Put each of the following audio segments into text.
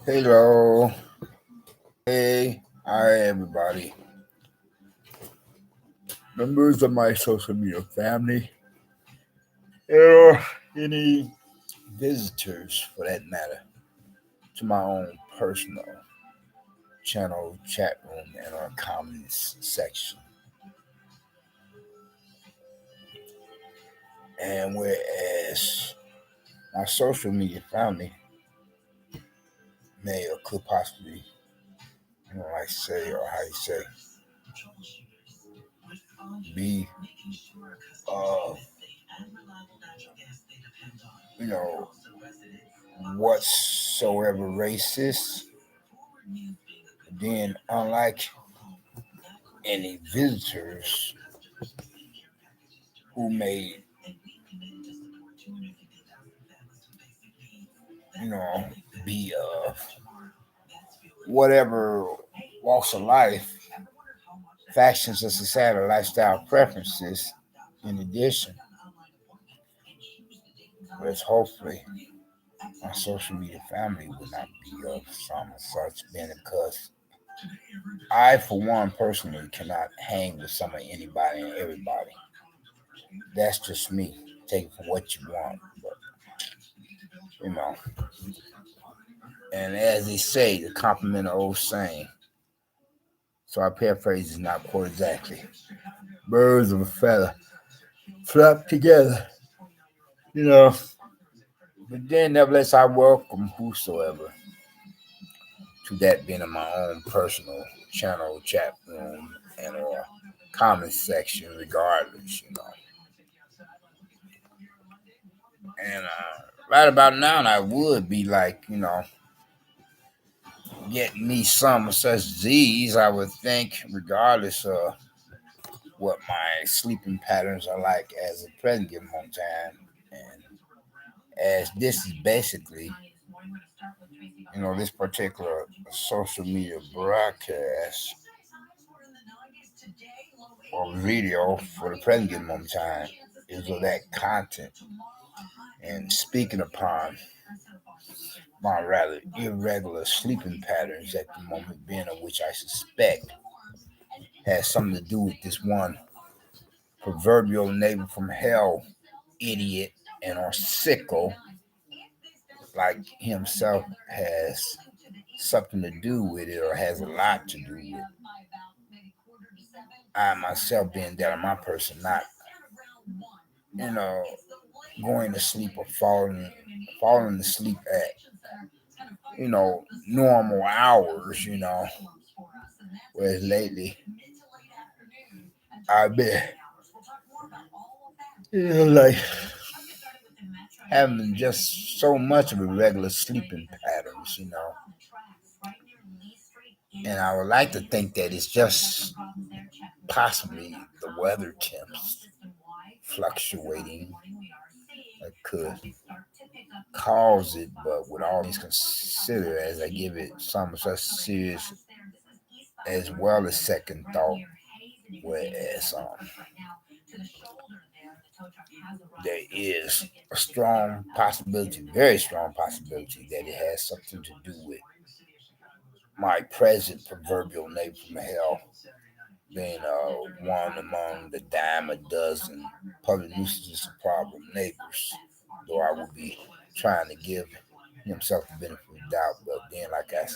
Hello. Hey. Hi, everybody. Members of my social media family. Or any visitors, for that matter, to my own personal channel, chat room, and our comments section. And whereas my social media family may or could possibly, like say, or how you say, be, whatsoever racist, then unlike any visitors who may, be of whatever walks of life, factions of society, lifestyle preferences, in addition, whereas hopefully my social media family will not be of some such being because I, for one, personally cannot hang with some of anybody and everybody. That's just me. Take it for what you want, but And as they say, the compliment of old saying. So I paraphrase is not quite exactly. Birds of a feather flock together, But then, nevertheless, I welcome whosoever to that being in my own personal channel, chat room, and or comment section, regardless, And right about now, I would be like, getting me some such Z's, I would think, regardless of what my sleeping patterns are like as a present given on time. And as this is basically, this particular social media broadcast or video for the present given on time is of that content. And speaking upon my rather irregular sleeping patterns at the moment, being of which I suspect has something to do with this one proverbial neighbor from hell, idiot and or sicko like himself has something to do with it or has a lot to do with it. I myself being that of my person, not going to sleep or falling to sleep at normal hours, whereas lately I've been like having just so much of irregular sleeping patterns, And I would like to think that it's just possibly the weather temps fluctuating that could cause it, but with all things considered, as I give it some such serious as well as second thought, whereas there is a strong possibility, very strong possibility, that it has something to do with my present proverbial neighbor from hell being one among the dime a dozen public nuisances of problem neighbors, though I will be trying to give himself the benefit of the doubt. But then, like I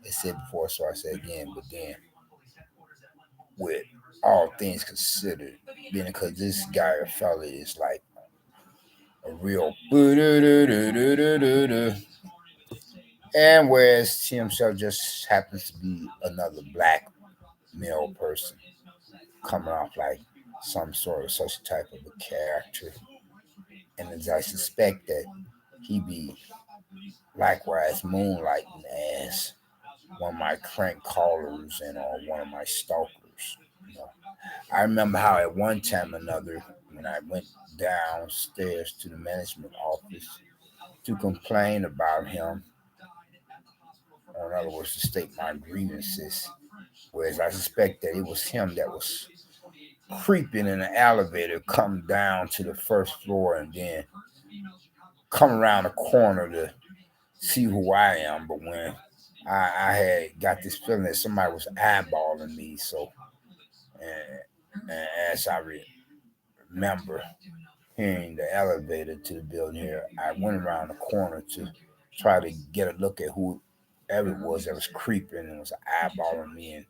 said before, so I say again, but then with all things considered, being because this guy or fella is like a real and whereas he himself just happens to be another black male person coming off like some sort of such type of a character. And as I suspect that he be likewise moonlighting as one of my crank callers and or one of my stalkers. I remember how at one time or another, when I went downstairs to the management office to complain about him, or in other words, to state my grievances, Whereas I suspect that it was him that was creeping in the elevator, come down to the first floor, and then come around the corner to see who I am. But when I had got this feeling that somebody was eyeballing me, so and as I remember hearing the elevator to the building here, I went around the corner to try to get a look at whoever it was that was creeping and was eyeballing me. And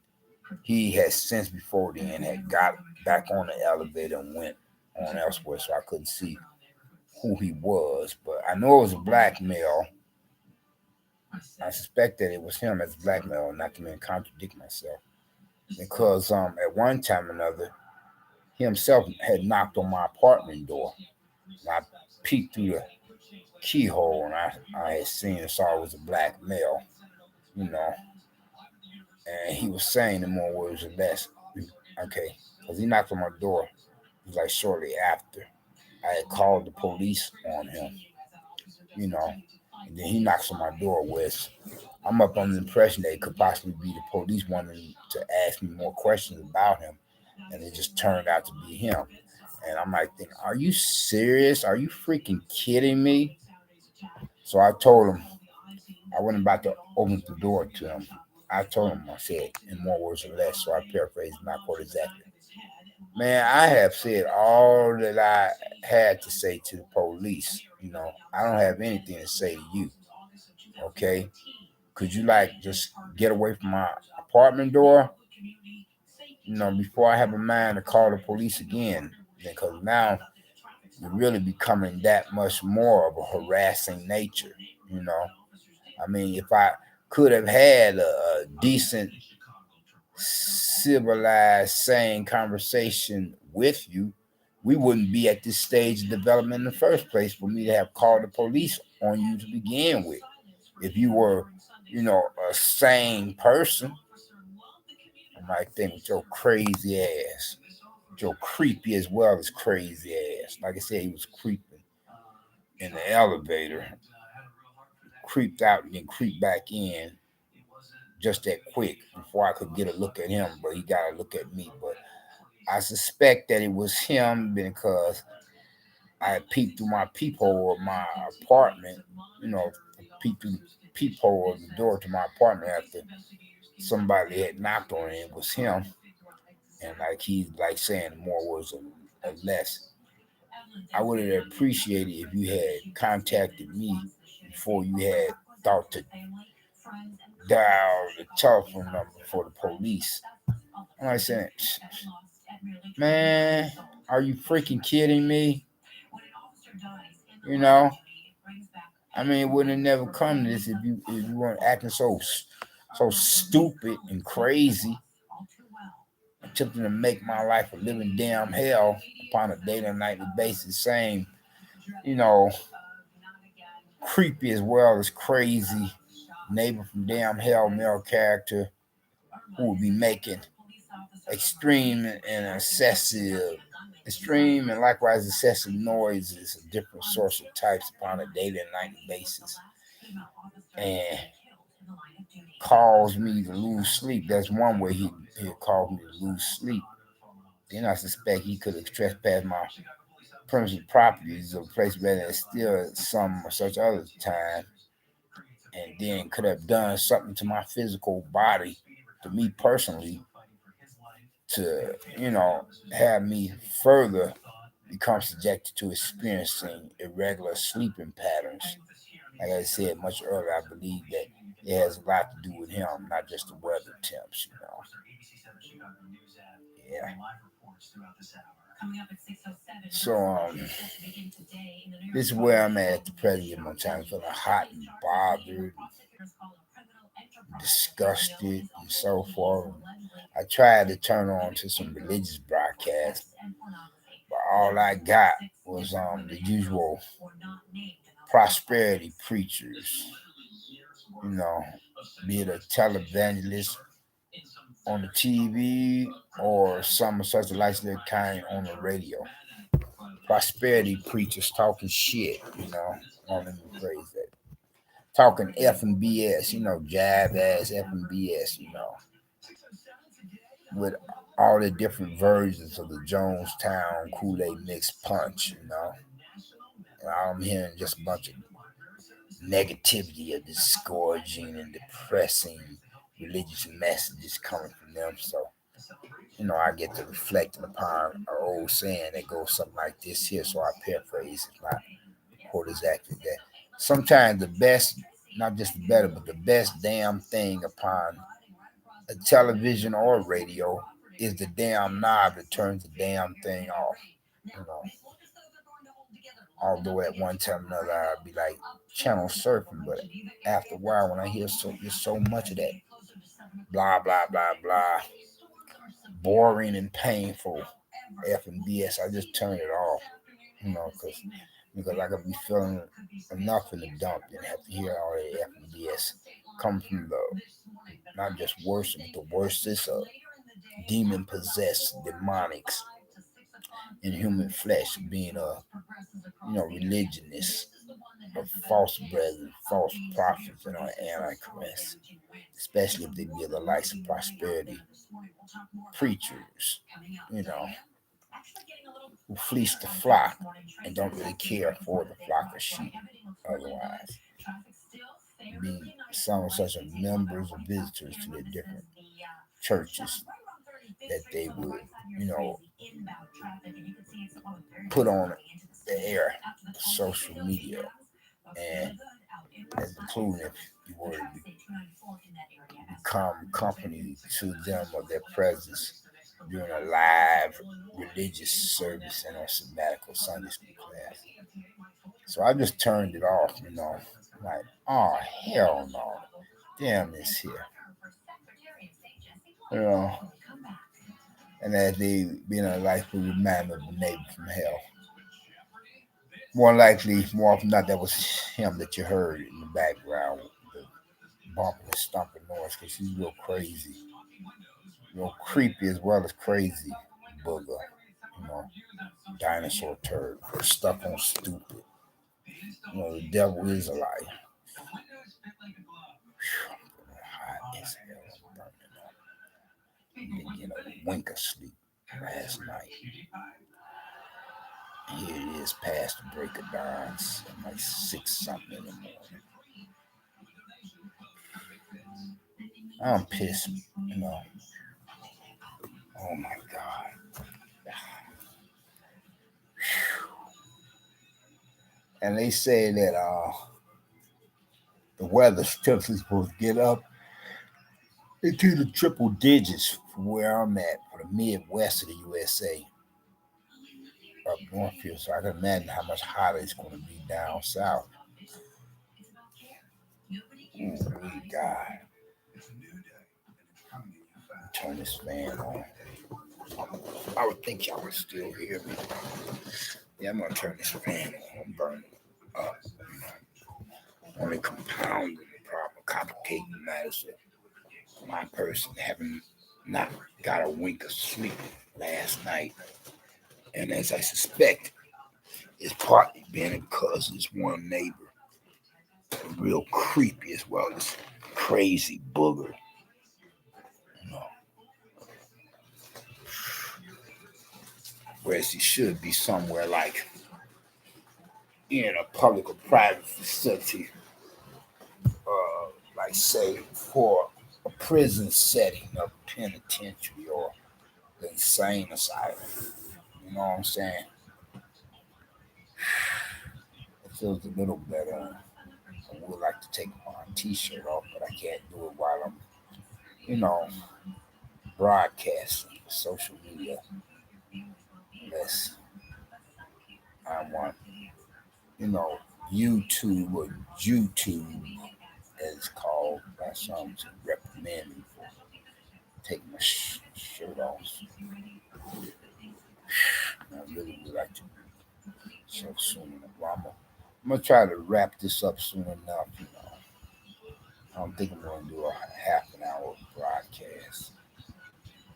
he had since before then had got back on the elevator and went on elsewhere, so I couldn't see who he was. But I know it was a black male. I suspect that it was him as a black male, not to contradict myself, because at one time or another, he himself had knocked on my apartment door. And I peeked through the keyhole, and I had seen and saw it was a black male, and he was saying in more words or less, okay, because he knocked on my door. It was like shortly after I had called the police on him, and then he knocks on my door with, I'm up on the impression that it could possibly be the police wanting to ask me more questions about him, and it just turned out to be him. And I'm like thinking, are you serious? Are you freaking kidding me? So I told him, I wasn't about to open the door to him. I told him, I said, in more words or less, so I paraphrased, not quote exactly. Man, I have said all that I had to say to the police. I don't have anything to say to you. Okay? Could you just get away from my apartment door? Before I have a mind to call the police again. Because now you're really becoming that much more of a harassing nature. I mean, if I could have had a decent, civilized, sane conversation with you, we wouldn't be at this stage of development in the first place for me to have called the police on you to begin with. If you were, a sane person, I might think with your crazy ass, with your creepy as well as crazy ass. Like I said, he was creeping in the elevator, creeped out and then creeped back in just that quick before I could get a look at him, but he got a look at me. But I suspect that it was him because I peeked through my peephole of my apartment, peeked through the peephole of the door to my apartment after somebody had knocked on it. It was him. And he's saying more words or less. I would have appreciated if you had contacted me before you had thought to dial the telephone number for the police. And I said, man, are you freaking kidding me? I mean, it wouldn't have never come to this if you weren't acting so stupid and crazy, attempting to make my life a living damn hell upon a daily and nightly basis, saying, creepy as well as crazy neighbor from damn hell male character who would be making extreme and likewise excessive noises of different sorts of types upon a daily and nightly basis, and cause me to lose sleep. That's one way he caused me to lose sleep. Then I suspect he could have trespassed my premises properties of a place where there's still some or such other time, and then could have done something to my physical body, to me personally, to, have me further become subjected to experiencing irregular sleeping patterns. Like I said much earlier, I believe that it has a lot to do with him, not just the weather temps, Yeah. So, this is where I'm at the present moment. I'm feeling hot and bothered, disgusted, and so forth. I tried to turn on to some religious broadcasts, but all I got was the usual prosperity preachers, be it a televangelist on the TV or some such like their kind on the radio. Prosperity preachers talking shit, let me phrase that. Talking F and BS, jive ass F and BS, with all the different versions of the Jonestown Kool-Aid mix punch, And I'm hearing just a bunch of negativity or discouraging and depressing religious messages coming from them. So, I get to reflecting upon an old saying that goes something like this here. So I paraphrase it, not quote exactly that. Sometimes the best, not just the better, but the best damn thing upon a television or radio is the damn knob that turns the damn thing off. You know, although at one time or another I'd be like channel surfing, but after a while when I hear just so much of that blah blah blah blah, boring and painful F and BS, I just turn it off. Because I could be feeling enough in the dump and have to hear all that F and BS come from the not just worst, but the worstest of demon possessed demonics in human flesh, being religionists, of false brethren, false prophets, antichrists, especially if they be the likes of prosperity preachers, you know, who fleece the flock and don't really care for the flock of sheep otherwise. Be some such as members or visitors to the different churches that they would, put on the air, social media, and including if you were to become company to them or their presence during a live religious service in a sabbatical Sunday school class. So I just turned it off, like, oh, hell no. Damn this here. You know, and as they being a life will remind me of the neighbor from hell. More likely, more often not, that was him that you heard in the background, the bumping and stomping noise, because he's real crazy, real creepy as well as crazy booger, you know, dinosaur turd, stuck on stupid. The devil is a liar. Hot as hell, burning up. Didn't get a wink of sleep last night. Here it is past the break of dawn, like 6 something in the morning. I'm pissed, Oh my God. And they say that the weather's typically supposed to get up into the triple digits from where I'm at for the Midwest of the USA, up north here. So I can imagine how much hotter it's going to be down south. Oh God. Turn this fan on. I would think y'all would still hear me. Yeah, I'm gonna turn this fan on. I'm burning up. Only compounding the problem, complicating matters of my person having not got a wink of sleep last night. And as I suspect, it's partly being because it's one neighbor, real creepy as well as crazy booger. Whereas he should be somewhere like in a public or private facility, like say for a prison setting, a penitentiary or the insane asylum. You know what I'm saying? It feels a little better. I would like to take my t-shirt off, but I can't do it while I'm, broadcasting social media. Unless I want, YouTube or YouTube, as it's called by some, to reprimand me for taking my shirt off. I really would like to so soon enough. Well, I'm gonna try to wrap this up soon enough. I don't think I'm gonna do a half an hour broadcast.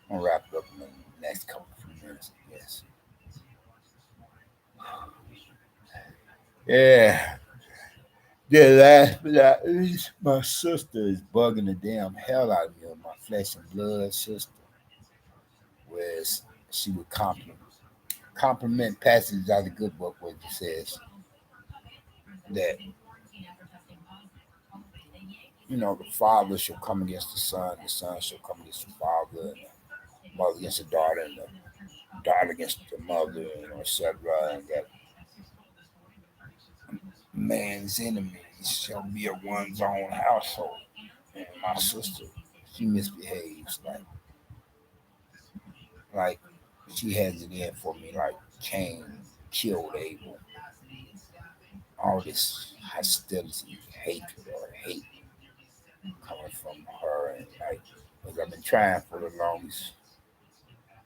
I'm gonna wrap it up in the next couple of minutes, I guess. Yeah. Yeah, last but not least, my sister is bugging the damn hell out of me, my flesh and blood sister. whereas she would compliment passages out of the good book where it says that the father shall come against the son shall come against the father, and the mother against the daughter, and the daughter against the mother, etc. And that man's enemies shall be of one's own household. And my sister, she misbehaves like she has it in for me, like Cain killed Abel. All this hostility, hatred, or hate coming from her, and like, because I've been trying for the longest,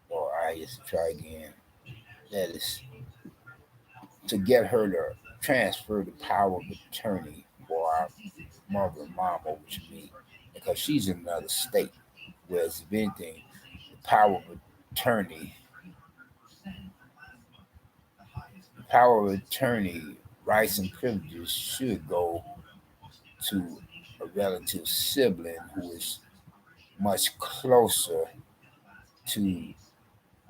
or I used to try again. That is to get her to transfer the power of attorney for our mother and mom over to me, because she's in another state. Whereas if anything, the power of attorney, power of attorney rights and privileges should go to a relative sibling who is much closer to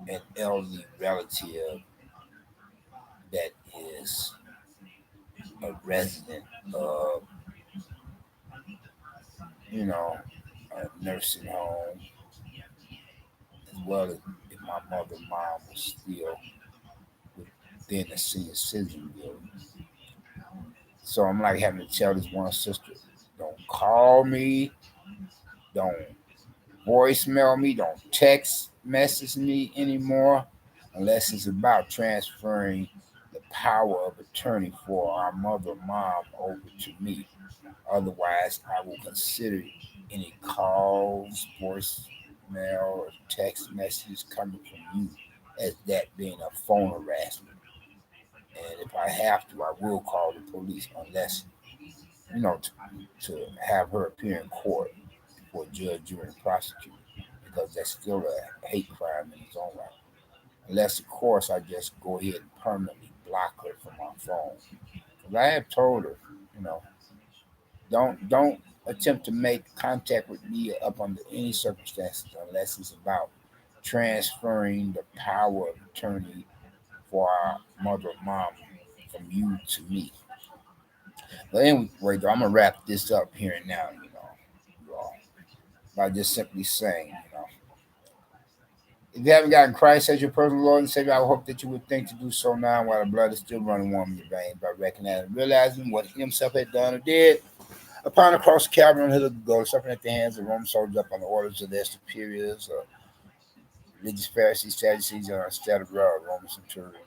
an elderly relative that is a resident of, a nursing home, as well as if my mother and mom was still within the senior citizen building. So I'm like having to tell this one sister, don't call me, don't voicemail me, don't text message me anymore unless it's about transferring the power of attorney for our mother and mom over to me. Otherwise, I will consider any calls, voicemail, or text messages coming from you as that being a phone harassment. And if I have to, I will call the police unless, to have her appear in court for judge, jury, and prosecutor, because that's still a hate crime in its own right. Unless, of course, I just go ahead and permanently block her from my phone. Because I have told her, you know, don't attempt to make contact with me up under any circumstances unless it's about transferring the power of attorney for our mother and mom from you to me. But anyway, though, I'm gonna wrap this up here and now, you all, by just simply saying, if you haven't gotten Christ as your personal Lord and Savior, I hope that you would think to do so now while the blood is still running warm in your veins, by recognizing and realizing what he himself had done or did upon the cross of Calvary on the hill of Golgotha, suffering at the hands of Roman soldiers up on the orders of their superiors, religious Pharisees, Sadducees, instead of Roman centurion,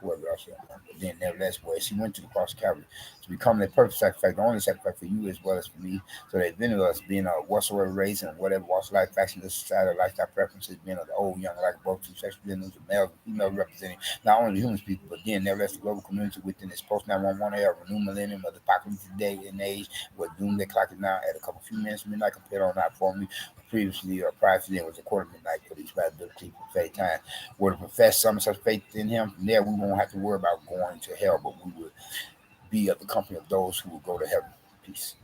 whoever else. But then, nevertheless, boys, he went to the cross of Calvary to become the perfect sacrifice, the only sacrifice for you as well as for me, so that if any of us, being of whatsoever race and whatever walks of life, faction, society, lifestyle preferences, being of the old, young, like both two sexual beings, of male and female, representing not only the human species, but then nevertheless the global community within this post 911 era of a new millennium of the apocalyptic day and age, where doomsday clock is now at a couple few minutes from midnight compared on not for me previously or prior to then was a quarter midnight for these ability for faith time. Were to profess some such faith in him, from there we won't have to worry about going to hell, but we would be of the company of those who will go to heaven. Peace.